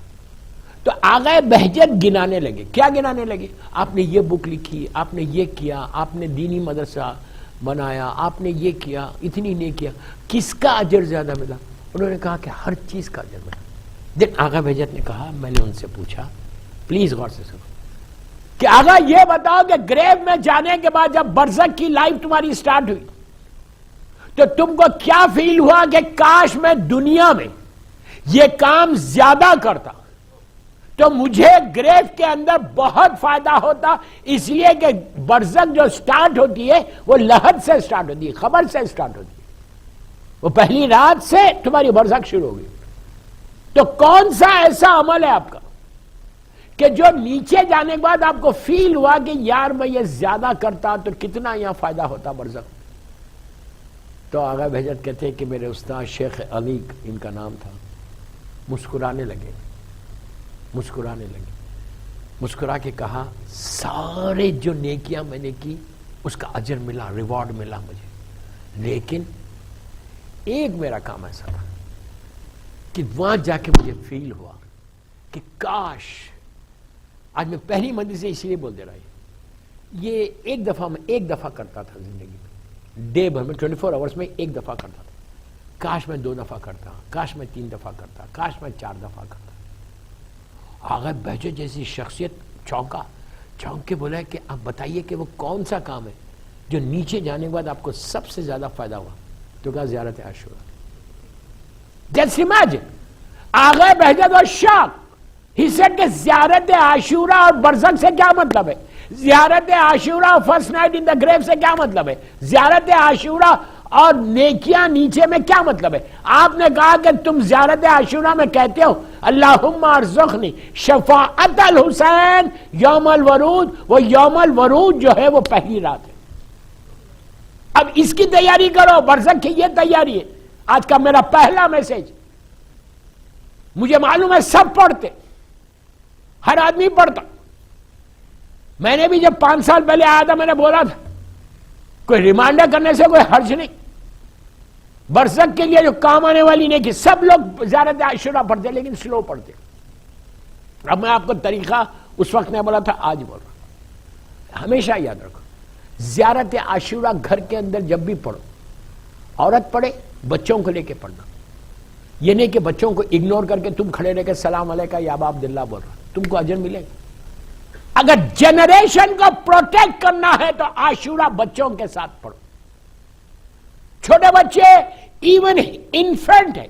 تو آغا بہجت گنانے لگے. کیا گنانے لگے؟ آپ نے یہ بک لکھی، آپ نے یہ کیا، آپ نے دینی مدرسہ بنایا، آپ نے یہ کیا، اتنی نیکیاں، کس کا اجر زیادہ ملا؟ انہوں نے کہا کہ ہر چیز کا اجر ملا. دن آغا بہجت نے کہا، میں نے ان سے پوچھا، پلیز غور سے سنو، کہ آغا یہ بتاؤ کہ گریو میں جانے کے بعد جب برزخ کی لائف تمہاری سٹارٹ ہوئی تو تم کو کیا فیل ہوا کہ کاش میں دنیا میں یہ کام زیادہ کرتا تو مجھے گریو کے اندر بہت فائدہ ہوتا، اس لیے کہ برزخ جو سٹارٹ ہوتی ہے وہ لحد سے سٹارٹ ہوتی ہے، خبر سے سٹارٹ ہوتی ہے. وہ پہلی رات سے تمہاری برزخ شروع ہوگی. تو کون سا ایسا عمل ہے آپ کا کہ جو نیچے جانے کے بعد آپ کو فیل ہوا کہ یار میں یہ زیادہ کرتا تو کتنا یہاں فائدہ ہوتا برزخ؟ تو آغا بہجت کہتے ہیں کہ میرے استاد شیخ علی ان کا نام تھا، مسکرانے لگے، مسکرا کے کہا سارے جو نیکیاں میں نے کی اس کا اجر ملا، ریوارڈ ملا مجھے، لیکن ایک میرا کام ایسا تھا کہ وہاں جا کے مجھے فیل ہوا کہ کاش، آج میں پہلی منزل سے اس لیے بول دے رہا ہوں، یہ ایک دفعہ کرتا تھا زندگی میں، ڈے بھر میں 24 آورس میں ایک دفعہ کرتا تھا. کاش میں 2 دفعہ کرتا، کاش میں 3 دفعہ کرتا، کاش میں 4 دفعہ کرتا۔ آغا بہجت جیسی شخصیت چونک کے بولا کہ آپ بتائیے کہ وہ کون سا کام ہے جو نیچے جانے کے بعد آپ کو سب سے زیادہ فائدہ ہوا؟ تو کہا زیارت عاشورہ۔ Just imagine, آغا بہجت اور شاک ہی said کہ زیارت عاشورہ اور برزخ سے کیا مطلب ہے؟ زیارت عاشورہ فرسٹ نائٹ ان دا گریو سے کیا مطلب ہے؟ زیارت عاشورہ اور نیکیاں نیچے میں کیا مطلب ہے؟ آپ نے کہا کہ تم زیارت عاشورہ میں کہتے ہو اللہم ارزقنی شفاعت الحسین یوم الورود، وہ یوم الورود جو ہے وہ پہلی رات ہے۔ اب اس کی تیاری کرو، برزخ کی یہ تیاری ہے۔ آج کا میرا پہلا میسج، مجھے معلوم ہے سب پڑھتے، ہر آدمی پڑھتا، میں نے بھی جب 5 سال پہلے آیا تھا میں نے بولا تھا کوئی ریمائنڈر کرنے سے کوئی حرج نہیں، برزخ کے لیے جو کام آنے والی نہیں کہ سب لوگ زیارت عاشورہ پڑھتے لیکن سلو پڑھتے۔ اب میں آپ کو طریقہ اس وقت نے بولا تھا آج بول رہا، ہمیشہ یاد رکھو زیارت عاشورہ گھر کے اندر جب بھی پڑھو، عورت پڑھے بچوں کو لے کے پڑھنا، یہ نہیں کہ بچوں کو اگنور کر کے تم کھڑے رہ کے سلام علیکہ یا ابا عبداللہ بول رہا، تم کو اجر ملے گا۔ اگر جنریشن کو پروٹیکٹ کرنا ہے تو عاشورہ بچوں کے ساتھ پڑھو۔ چھوٹے بچے ایون انفینٹ ہے،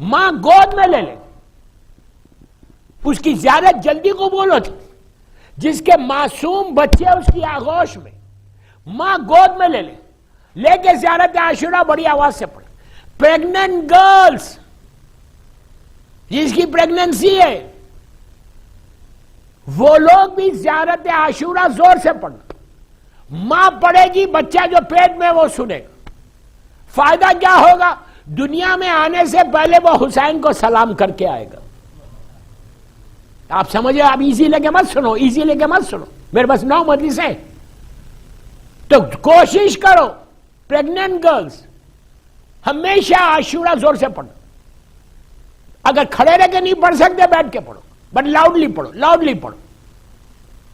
ماں گود میں لے لے، اس کی زیارت جلدی قبول ہوتی، جس کے معصوم بچے اس کی آغوش میں، ماں گود میں لے لے کے زیارت عاشورہ بڑی آواز سے پڑھے۔ پریگننٹ گرلز جس کی پریگننسی ہے وہ لوگ بھی زیارت عاشورہ زور سے پڑھنا، ماں پڑھے گی، بچہ جو پیٹ میں وہ سنے گا۔ فائدہ کیا ہوگا؟ دنیا میں آنے سے پہلے وہ حسین کو سلام کر کے آئے گا۔ آپ سمجھے؟ آپ ایزی لے کے مت سنو، ایزی لے کے مت سنو، میرے پاس 9 مجلس ہیں، تو کوشش کرو پریگننٹ گرلز ہمیشہ عاشورہ زور سے پڑھو۔ اگر کھڑے رہ کے نہیں پڑھ سکتے بیٹھ کے پڑھو، بٹ لاؤڈلی پڑھو، لاؤڈلی پڑھو۔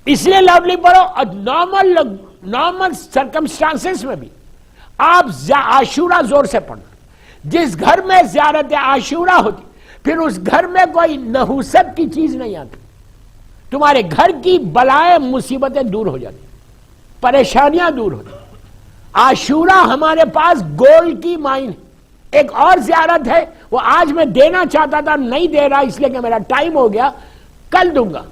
اس لیے لاؤڈلی پڑھو اور نارمل سرکمسٹانسز میں بھی آپ عاشورہ زور سے پڑھنا۔ جس گھر میں زیارت عاشورہ ہوتی پھر اس گھر میں کوئی نحوست کی چیز نہیں آتی، تمہارے گھر کی بلائیں مصیبتیں دور ہو جاتی، پریشانیاں دور ہو جاتی۔ عاشورہ ہمارے پاس گولڈ کی مائن ہے۔ ایک اور زیارت ہے، وہ آج میں دینا چاہتا تھا نہیں دے رہا اس لیے کہ میرا ٹائم ہو گیا، کل دوں گا۔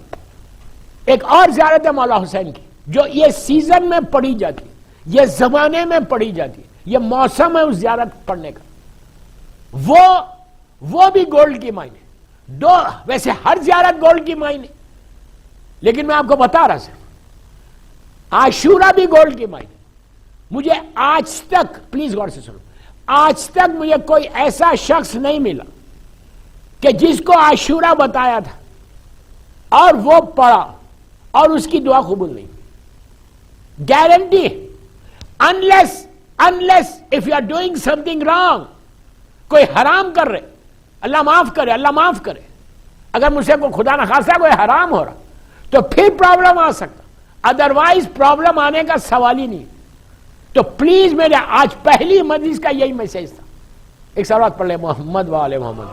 ایک اور زیارت ہے مولا حسین کی جو یہ سیزن میں پڑھی جاتی، یہ زمانے میں پڑھی جاتی، یہ موسم ہے اس زیارت پڑھنے کا، وہ بھی گولڈ کی مائن ہے۔ ویسے ہر زیارت گولڈ کی مائن ہے، لیکن میں آپ کو بتا رہا سر عاشورہ بھی گولڈ کی مائن ہے۔ مجھے آج تک، پلیز غور سے سنو، آج تک مجھے کوئی ایسا شخص نہیں ملا کہ جس کو عاشورہ بتایا تھا اور وہ پڑھا اور اس کی دعا قبول نہیں۔ Guarantee unless if you are doing something wrong، کوئی حرام کر رہے، اللہ معاف کرے، اللہ معاف کرے، اگر مجھ سے کوئی خدا نخواستہ کوئی حرام ہو رہا تو پھر پرابلم آ سکتا، ادروائز پرابلم آنے کا سوال ہی نہیں۔ تو پلیز میرے آج پہلی مجلس کا یہی میسج تھا۔ ایک صلوات پڑھ لے محمد و آل محمد۔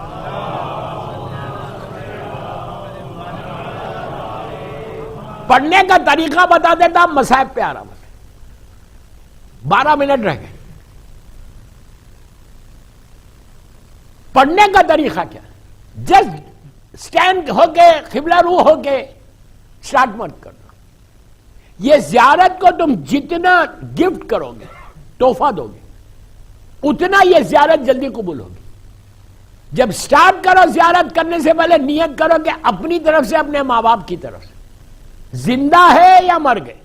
پڑھنے کا طریقہ بتا دیتا، مصائب پہ آ رہا۔ 12 منٹ رہ گئے۔ پڑھنے کا طریقہ کیا؟ جسٹ سٹینڈ ہو کے قبلہ رو ہو کے سٹارٹ مت کرنا۔ یہ زیارت کو تم جتنا گفٹ کرو گے، تحفہ دو گے، اتنا یہ زیارت جلدی قبول ہوگی۔ جب سٹارٹ کرو زیارت کرنے سے پہلے نیت کرو کہ اپنی طرف سے، اپنے ماں باپ کی طرف سے، زندہ ہے یا مر گئے،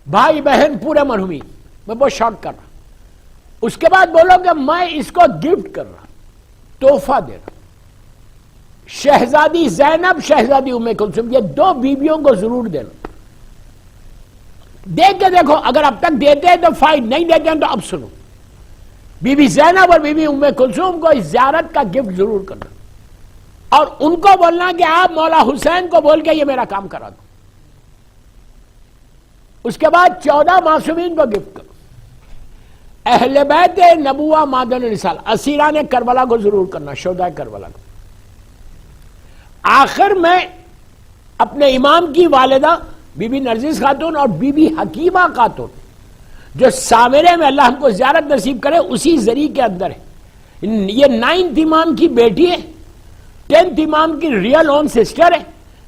بھائی بہن پورے مرحومین، میں بہت شارٹ کر رہا ہوں۔ اس کے بعد بولو کہ میں اس کو گفٹ کر رہا، تحفہ دے رہا۔ شہزادی زینب، شہزادی ام کلثوم، یہ 2 بیویوں کو ضرور دینا۔ دیکھ کے دیکھو، اگر اب تک دیتے ہیں تو فائن، نہیں دیتے ہیں تو اب سنو۔ بی بی زینب اور بی بی ام کلثوم کو اس زیارت کا گفٹ ضرور کرنا، اور ان کو بولنا کہ آپ مولا حسین کو بول کے یہ میرا کام کرا دو۔ اس کے بعد 14 معصومین کو گفٹ کرو۔ اہل بیت نبوہ معدن رسالہ، اسیران کربلا کو ضرور کرنا، شہداء کربلا کو۔ آخر میں اپنے امام کی والدہ بی بی نرجس خاتون اور بی بی حکیمہ خاتون جو سامرے میں اللہ ہم کو زیارت نصیب کرے اسی ذریعے کے اندر ہے، یہ 9th امام کی بیٹی ہے، 10th امام کی ریئل اون سسٹر ہے،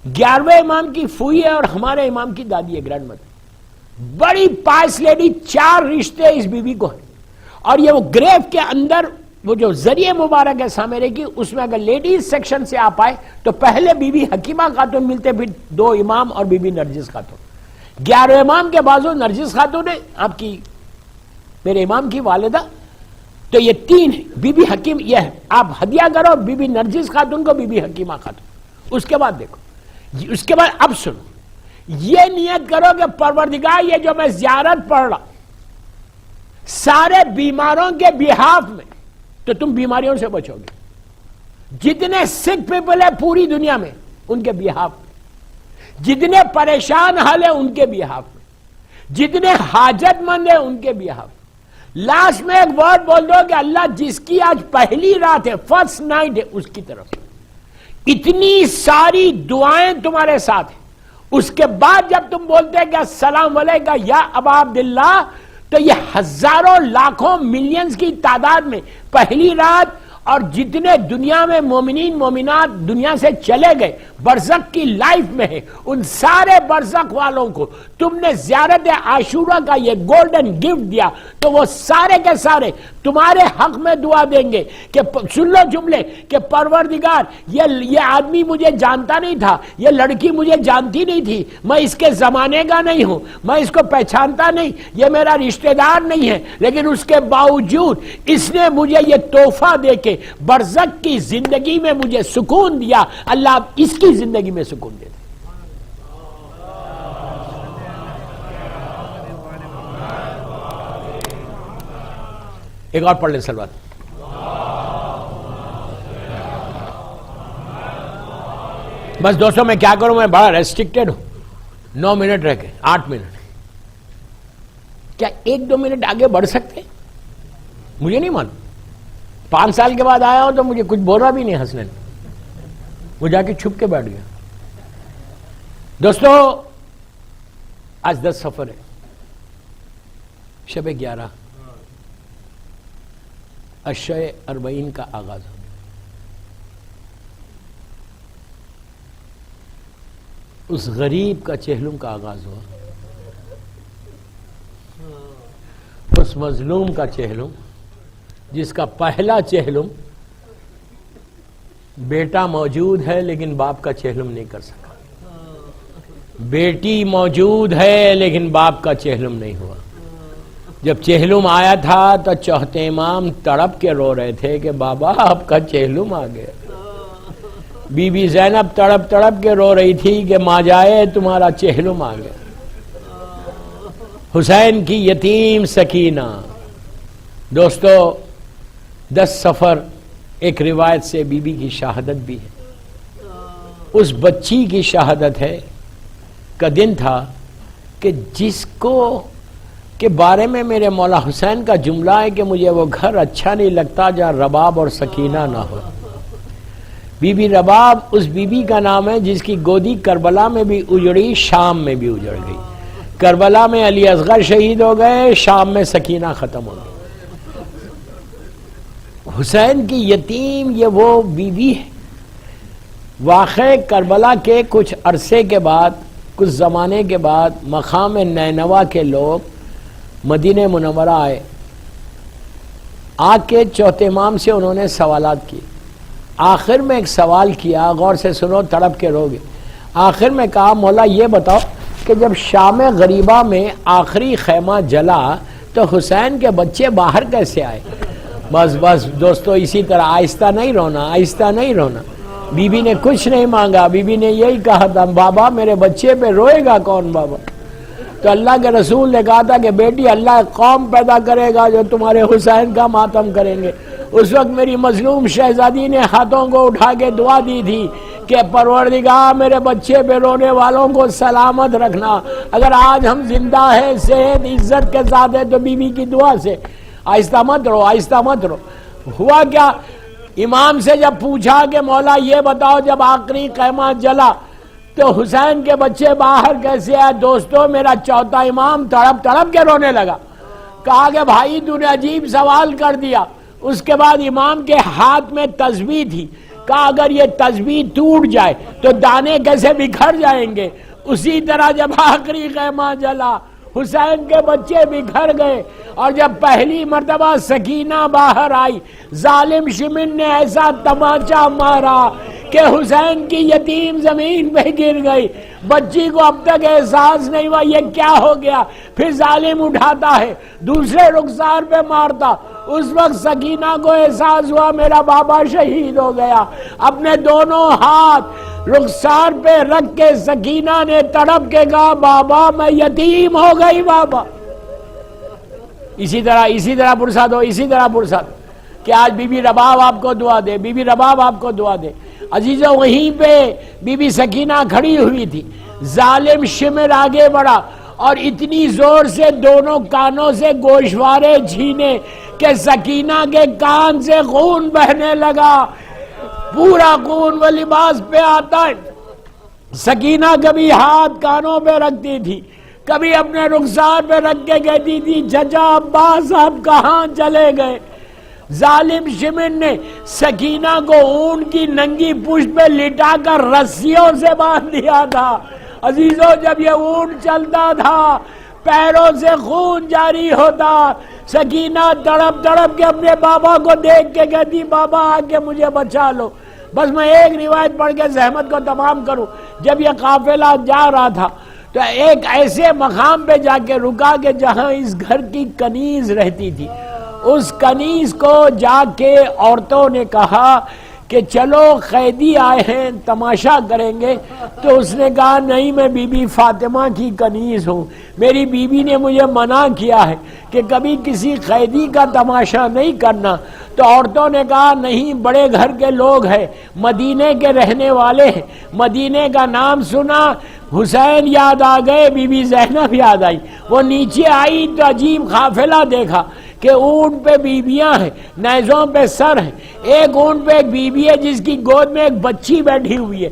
11ویں امام کی پھوئی ہے اور ہمارے امام کی دادی ہے، گرینڈ مدر۔ بڑی پائس لیڈی، 4 رشتے اس بی بی کو ہیں، اور یہ وہ گریف کے اندر وہ جو ذریعہ مبارک ہے سامرے کی، اس میں اگر لیڈیز سیکشن سے آپ آئے تو پہلے بی بی حکیمہ خاتون ملتے، پھر 2 امام اور بی بی نرجس خاتون۔ 11 امام کے بازو نرجس خاتون ہے، آپ کی میرے امام کی والدہ، تو یہ 3 ہے۔ بی بی حکیم یہ ہے، آپ ہدیہ کرو بی بی نرجس خاتون کو، بی بی حکیمہ خاتون۔ اس کے بعد دیکھو، اس کے بعد اب سنو، یہ نیت کرو کہ پروردگار یہ جو میں زیارت پڑھ رہا سارے بیماروں کے بہاف میں، تو تم بیماریوں سے بچو گے۔ جتنے سکھ پیپل ہے پوری دنیا میں ان کے بہاف میں، جتنے پریشان حال ہیں ان کے بہاف میں، جتنے حاجت مند ہیں ان کے بہاف میں، لاسٹ میں ایک ورڈ بول دو کہ اللہ جس کی آج پہلی رات ہے، فرسٹ نائٹ ہے، اس کی طرف اتنی ساری دعائیں تمہارے ساتھ ہیں۔ اس کے بعد جب تم بولتے ہیں کہ السلام علیکم یا ابا عبداللہ، تو یہ ہزاروں لاکھوں ملینز کی تعداد میں پہلی رات، اور جتنے دنیا میں مومنین مومنات دنیا سے چلے گئے برزخ کی لائف میں ہیں، ان سارے برزخ والوں کو تم نے زیارت عاشورہ کا یہ گولڈن گفٹ دیا، تو وہ سارے کے سارے تمہارے حق میں دعا دیں گے کہ سن لو جملے کہ پروردگار یہ آدمی مجھے جانتا نہیں تھا، یہ لڑکی مجھے جانتی نہیں تھی، میں اس کے زمانے کا نہیں ہوں، میں اس کو پہچانتا نہیں، یہ میرا رشتہ دار نہیں ہے، لیکن اس کے باوجود اس نے مجھے یہ تحفہ دے کے برزخ کی زندگی میں مجھے سکون دیا، اللہ اب اس کی زندگی میں سکون دے دے۔ ایک اور پڑھ لیں سلوات۔ بس دوستوں میں کیا کروں، میں بڑا ریسٹرکٹڈ ہوں، 9 منٹ رہ گئے، 8 منٹ، کیا 1-2 منٹ آگے بڑھ سکتے؟ مجھے نہیں معلوم، 5 سال کے بعد آیا ہوں تو مجھے کچھ بولا بھی نہیں حسنین، وہ جا کے چھپ کے بیٹھ گیا۔ دوستو آج 10 سفر ہے، شب 11 اشع 40 کا آغاز ہو گیا۔ اس غریب کا چہلم کا آغاز ہوا، اس مظلوم کا چہلم جس کا پہلا چہلم بیٹا موجود ہے لیکن باپ کا چہلم نہیں کر سکا، بیٹی موجود ہے لیکن باپ کا چہلم نہیں ہوا۔ جب چہلم آیا تھا تو چوتھے امام تڑپ کے رو رہے تھے کہ بابا آپ کا چہلم آ گیا۔ بی بی زینب تڑپ تڑپ کے رو رہی تھی کہ ماں جائے تمہارا چہلم آ گیا۔ حسین کی یتیم سکینہ۔ دوستو 10 سفر ایک روایت سے بی بی کی شہادت بھی ہے، اس بچی کی شہادت ہے کا دن تھا کہ جس کو کے بارے میں میرے مولا حسین کا جملہ ہے کہ مجھے وہ گھر اچھا نہیں لگتا جہاں رباب اور سکینہ نہ ہو۔ بی بی رباب اس بی بی کا نام ہے جس کی گودی کربلا میں بھی اجڑی، شام میں بھی اجڑ گئی۔ کربلا میں علی اصغر شہید ہو گئے، شام میں سکینہ ختم ہو گئی۔ حسین کی یتیم یہ وہ بی بی ہے۔ واقع کربلا کے کچھ عرصے کے بعد، کچھ زمانے کے بعد مقام نینوا کے لوگ مدینہ منورہ آئے، آ کے چوتھے امام سے انہوں نے سوالات کیے۔ آخر میں ایک سوال کیا، غور سے سنو تڑپ کے روگے۔ آخر میں کہا مولا یہ بتاؤ کہ جب شام غریبہ میں آخری خیمہ جلا تو حسین کے بچے باہر کیسے آئے؟ بس بس دوستو اسی طرح آہستہ نہیں رونا، آہستہ نہیں رونا۔ بی بی نے کچھ نہیں مانگا، بی بی نے یہی کہا تھا بابا میرے بچے پہ روئے گا کون بابا؟ تو اللہ کے رسول نے کہا تھا کہ بیٹی اللہ قوم پیدا کرے گا جو تمہارے حسین کا ماتم کریں گے۔ اس وقت میری مظلوم شہزادی نے ہاتھوں کو اٹھا کے دعا دی تھی کہ پروردگار میرے بچے پہ رونے والوں کو سلامت رکھنا۔ اگر آج ہم زندہ ہیں، صحت عزت کے ساتھ ہے تو بی بی کی دعا سے، آہستہ مت رہو، آہستہ مت رہو۔ ہوا کیا، امام سے جب پوچھا کہ مولا یہ بتاؤ جب آخری خیمہ جلا تو حسین کے بچے باہر کیسے آئے؟ دوستو میرا چوتھا امام تڑپ تڑپ کے رونے لگا، کہا کہ بھائی تو نے عجیب سوال کر دیا۔ اس کے بعد امام کے ہاتھ میں تسبیح تھی، کہا اگر یہ تسبیح ٹوٹ جائے تو دانے کیسے بکھر جائیں گے؟ اسی طرح جب آخری خیمہ جلا حسین کے بچے بکھر گئے، اور جب پہلی مرتبہ سکینہ باہر آئی ظالم شمن نے ایسا تماچا مارا کہ حسین کی یتیم زمین پہ گر گئی۔ بچی کو اب تک احساس نہیں ہوا یہ کیا ہو گیا، پھر ظالم اٹھاتا ہے دوسرے رخسار پہ مارتا۔ اس وقت سکینہ کو احساس ہوا میرا بابا شہید ہو گیا۔ اپنے دونوں ہاتھ رخسار پہ رکھ کے سکینہ نے تڑپ کے کہا بابا میں یتیم ہو گئی بابا۔ اسی طرح پرساد ہو، اسی طرح پرساد کہ آج بی بی رباب آپ کو دعا دے، بی بی رباب آپ کو دعا دے۔ عزیزو وہیں پہ بی بی سکینہ کھڑی ہوئی تھی، ظالم شمر آگے بڑھا اور اتنی زور سے دونوں کانوں سے گوشوارے چھینے کہ سکینہ کے کان سے خون بہنے لگا، پورا خون وہ لباس پہ آتا ہے۔ سکینہ کبھی ہاتھ کانوں پہ رکھتی تھی، کبھی اپنے رخسار پہ رکھ کے کہتی تھی چچا عباس آپ کہاں چلے گئے؟ ظالم شمن نے سکینہ کو اونٹ کی ننگی پشت پہ لٹا کر رسیوں سے باندھ دیا تھا۔ عزیزو جب یہ اونٹ چلتا تھا پیروں سے خون جاری ہوتا، سکینہ تڑپ تڑپ کے اپنے بابا کو دیکھ کے کہتی بابا آ کے مجھے بچا لو۔ بس میں ایک روایت پڑھ کے زحمت کو تمام کروں، جب یہ قافلہ جا رہا تھا تو ایک ایسے مقام پہ جا کے رکا کہ جہاں اس گھر کی کنیز رہتی تھی۔ اس کنیز کو جا کے عورتوں نے کہا کہ چلو قیدی آئے ہیں تماشا کریں گے، تو اس نے کہا نہیں میں بی بی فاطمہ کی کنیز ہوں، میری بیوی نے مجھے منع کیا ہے کہ کبھی کسی قیدی کا تماشا نہیں کرنا۔ تو عورتوں نے کہا نہیں بڑے گھر کے لوگ ہیں، مدینے کے رہنے والے ہیں، مدینے کا نام سنا حسین یاد آ گئے، بی بی زینب یاد آئی۔ وہ نیچے آئی تو عجیب قافلہ دیکھا کہ اونٹ پہ بیویاں ہیں، نیزوں پہ سر ہیں، ایک اونٹ پہ ایک بیوی ہے جس کی گود میں ایک بچی بیٹھی ہوئی ہے،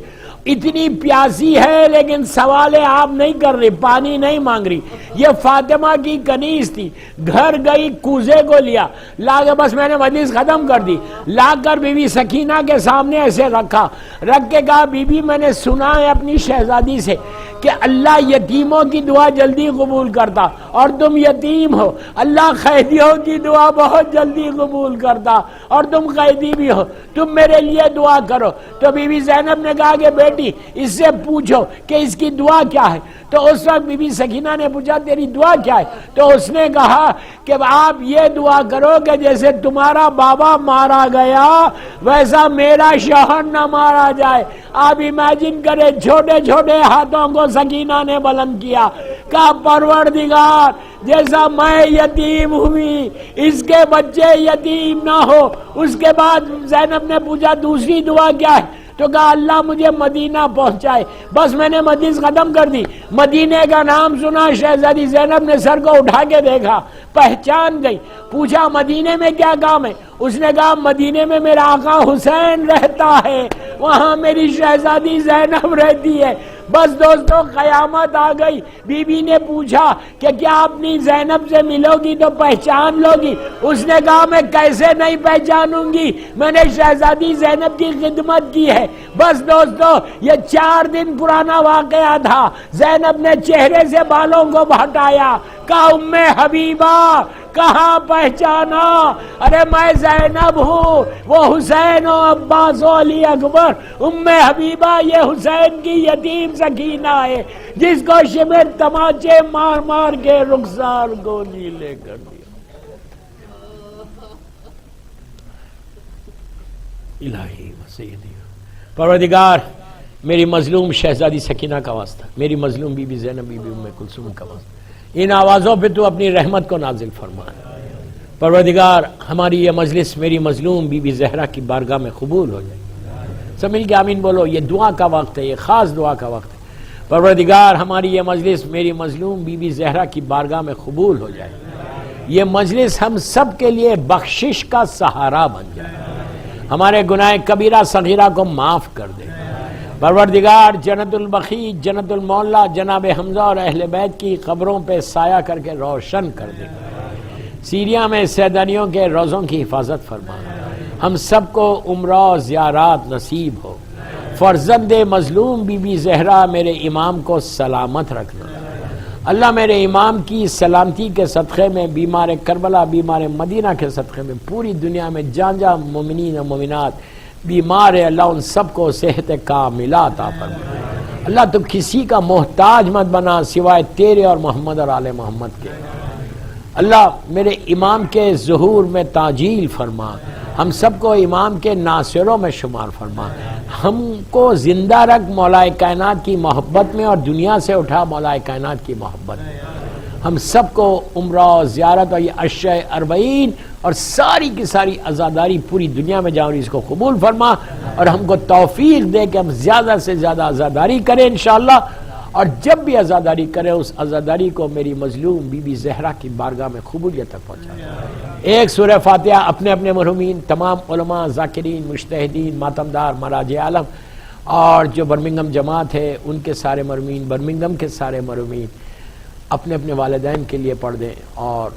اتنی پیاسی ہے لیکن سوال آپ نہیں کر رہی، پانی نہیں مانگ رہی۔ یہ فاطمہ کی کنیز تھی، گھر گئی کوزے کو لیا، لا کے بس میں نے مجلس ختم کر دی، لا کر بی بی سکینہ کے سامنے ایسے رکھا، رکھ کے کہا بی بی میں نے سنا ہے اپنی شہزادی سے کہ اللہ یتیموں کی دعا جلدی قبول کرتا، اور تم یتیم ہو، اللہ قیدیوں کی دعا بہت جلدی قبول کرتا، اور تم قیدی بھی ہو، تم میرے لیے دعا کرو۔ تو بی بی زینب نے کہا کہ بیٹی اس سے پوچھو کہ اس کی دعا کیا ہے۔ تو اس وقت بی بی سکینہ نے پوچھا تیری دعا کیا ہے؟ تو اس نے کہا کہ آپ یہ دعا کرو کہ جیسے تمہارا بابا مارا گیا ویسا میرا شوہر نہ مارا جائے۔ آپ امیجن کریں چھوٹے چھوٹے ہاتھوں کو سکینہ نے بلند کیا، کہا پروردگار جیسا میں یتیم ہوئی اس کے بچے یتیم نہ ہو۔ اس کے بعد زینب نے پوچھا دوسری دعا کیا ہے؟ تو کہا اللہ مجھے مدینہ پہنچائے۔ بس میں نے مجلس ختم کر دی، مدینے کا نام سنا، شہزادی زینب نے سر کو اٹھا کے دیکھا، پہچان گئی، پوچھا مدینے میں کیا کام ہے؟ اس نے کہا مدینے میں میرا آقا حسین رہتا ہے، وہاں میری شہزادی زینب رہتی ہے۔ بس دوستو قیامت آ گئی۔ بی بی نے پوچھا کہ کیا اپنی زینب سے ملو گی تو پہچان لو گی؟ اس نے کہا میں کیسے نہیں پہچانوں گی، میں نے شہزادی زینب کی خدمت کی ہے۔ بس دوستو یہ 4 دن پرانا واقعہ تھا۔ زینب نے چہرے سے بالوں کو ہٹایا، کہا ام حبیبہ کہاں پہچانا؟ ارے میں زینب ہوں، وہ حسین و عباس و علی اکبر۔ ام حبیبہ یہ حسین کی یتیم سکینہ ہے جس کو شمر تماچے مار مار کے رخسار کو نیلے کر دیا۔ الہی و سیدی پروردگار میری مظلوم شہزادی سکینہ کا واسطہ، میری مظلوم بی بی زینب بی بی ام کلثوم کا واسطہ، ان آوازوں پہ تو اپنی رحمت کو نازل فرما۔ پروردگار ہماری یہ مجلس میری مظلوم بی بی زہرا کی بارگاہ میں قبول ہو جائے۔ سب مل کے آمین بولو، یہ دعا کا وقت ہے، یہ خاص دعا کا وقت ہے۔ پروردگار ہماری یہ مجلس میری مظلوم بی بی زہرا کی بارگاہ میں قبول ہو جائے۔ یہ مجلس ہم سب کے لیے بخشش کا سہارا بن جائے، ہمارے گناہ کبیرہ صغیرہ کو معاف کر دے۔ پروردگار جنت البقیع، جنت المعلا، جناب حمزہ اور اہل بیت کی قبروں پہ سایہ کر کے روشن کر دے۔ سیریا میں سیدانیوں کے روزوں کی حفاظت فرما، ہم سب کو عمرہ و زیارات نصیب ہو۔ فرزند مظلوم بی بی زہرا میرے امام کو سلامت رکھنا۔ اللہ میرے امام کی سلامتی کے صدقے میں، بیمار کربلا، بیمار مدینہ کے صدقے میں، پوری دنیا میں جہاں جہاں مومنین و مومنات بیمار ہے، اللہ ان سب کو صحت کاملہ عطا فرما۔ اللہ تو کسی کا محتاج مت بنا سوائے تیرے اور محمد اور آل محمد کے۔ اللہ میرے امام کے ظہور میں تعجیل فرما، ہم سب کو امام کے ناصروں میں شمار فرما، ہم کو زندہ رکھ مولا کائنات کی محبت میں اور دنیا سے اٹھا مولا کائنات کی محبت میں۔ ہم سب کو عمرہ و زیارت اور یہ اشیاء اربعین اور ساری کی ساری عزاداری پوری دنیا میں جاؤ، اس کو قبول فرما اور ہم کو توفیق دے کہ ہم زیادہ سے زیادہ عزاداری کریں انشاءاللہ، اور جب بھی عزاداری کریں اس عزاداری کو میری مظلوم بی بی زہرا کی بارگاہ میں قبولیت تک پہنچا۔ ایک سورہ فاتحہ اپنے اپنے مرحومین، تمام علماء، ذاکرین، مجتہدین، ماتمدار، مراجع عالم اور جو برمنگھم جماعت ہے ان کے سارے مرحومین، برمنگھم کے سارے مرحومین اپنے اپنے والدین کے لیے پڑھ دیں، اور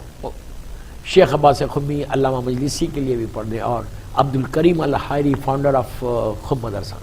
شیخ عباس خمی علامہ مجلسی کے لیے بھی پڑھ دیں، اور عبد الکریم الحائری فاؤنڈر آف خم مدرسہ۔